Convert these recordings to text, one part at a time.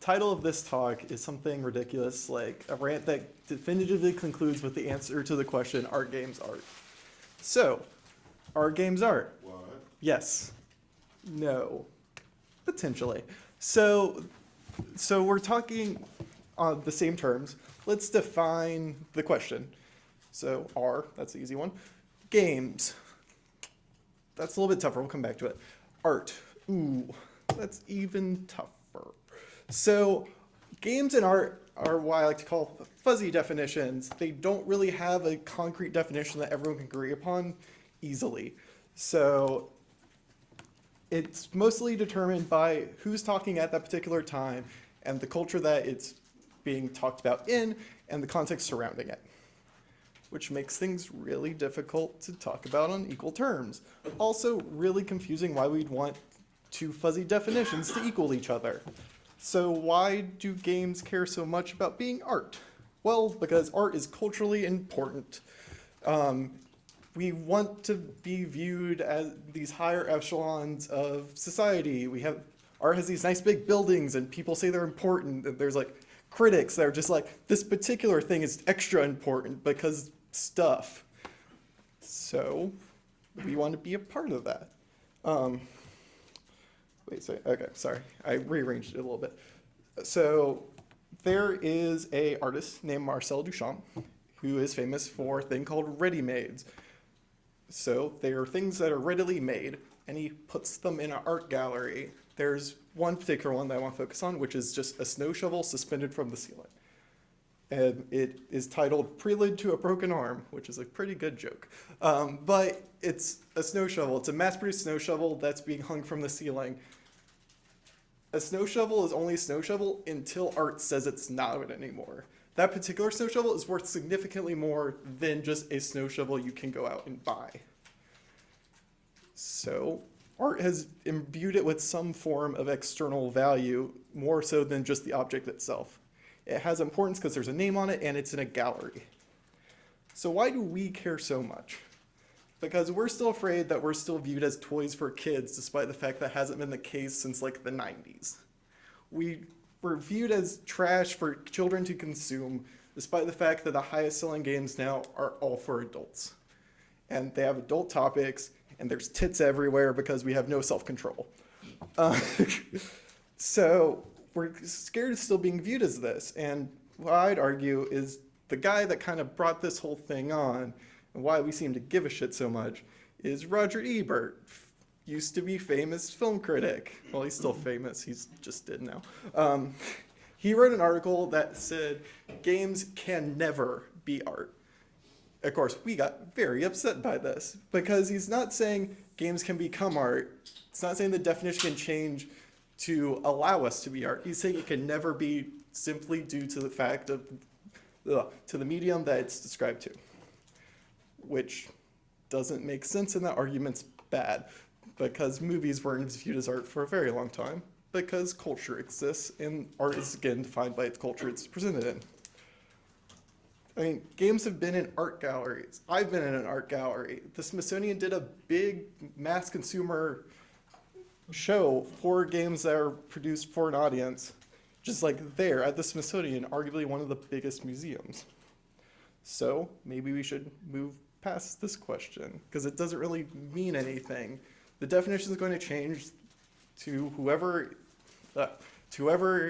title of this talk is something ridiculous, like a rant that definitively concludes with the answer to the question, are games art? So, are games art? What? Yes. No. Potentially. So we're talking on the same terms. Let's define the question. So, are, that's the easy one. Games. That's a little bit tougher. We'll come back to it. Art. Ooh, that's even tougher. So games and art are what I like to call fuzzy definitions. They don't really have a concrete definition that everyone can agree upon easily. So it's mostly determined by who's talking at that particular time and the culture that it's being talked about in and the context surrounding it, which makes things really difficult to talk about on equal terms. Also really confusing why we'd want two fuzzy definitions to equal each other. So why do games care so much about being art? Well, because art is culturally important. We want to be viewed as these higher echelons of society. Art has these nice big buildings and people say they're important. And there's like critics that are just like, this particular thing is extra important because stuff. So we want to be a part of that. Sorry. I rearranged it a little bit. So there is a artist named Marcel Duchamp who is famous for a thing called ready-mades. So they are things that are readily made, and he puts them in an art gallery. There's one particular one that I want to focus on, which is just a snow shovel suspended from the ceiling. And it is titled Prelude to a Broken Arm, which is a pretty good joke. But it's a snow shovel. It's a mass-produced snow shovel that's being hung from the ceiling. A snow shovel is only a snow shovel until art says it's not anymore. That particular snow shovel is worth significantly more than just a snow shovel you can go out and buy. So art has imbued it with some form of external value, more so than just the object itself. It has importance because there's a name on it and it's in a gallery. So why do we care so much? Because we're still afraid that we're still viewed as toys for kids, despite the fact that hasn't been the case since like the 90s. We were viewed as trash for children to consume, despite the fact that the highest selling games now are all for adults. And they have adult topics, and there's tits everywhere because we have no self-control. So we're scared of still being viewed as this. And what I'd argue is the guy that kind of brought this whole thing on, and why we seem to give a shit so much, is Roger Ebert. Used to be famous film critic. Well, he's still famous, he's just dead now. He wrote an article that said games can never be art. Of course, we got very upset by this because he's not saying games can become art. It's not saying the definition can change to allow us to be art. He's saying it can never be simply due to the fact of, to the medium that it's described to, which doesn't make sense, and that argument's bad because movies weren't viewed as art for a very long time because culture exists and art is again defined by its culture it's presented in. I mean, games have been in art galleries. I've been in an art gallery. The Smithsonian did a big mass consumer show for games that are produced for an audience, just like there at the Smithsonian, arguably one of the biggest museums. So maybe we should move past this question because it doesn't really mean anything. The definition is going to change to whoever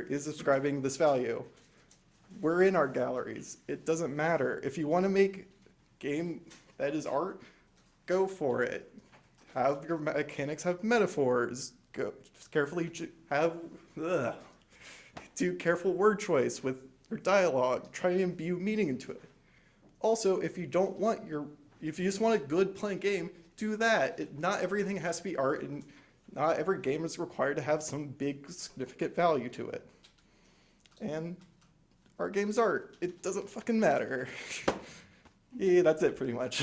is ascribing this value. We're in art galleries. It doesn't matter. If you want to make a game that is art, go for it. Have your mechanics have metaphors. Go carefully do careful word choice with your dialogue. Try to imbue meaning into it. Also, if you just want a good playing game, do that. Not everything has to be art, and not every game is required to have some big significant value to it. And art game's art. It doesn't fucking matter. Yeah, that's it pretty much.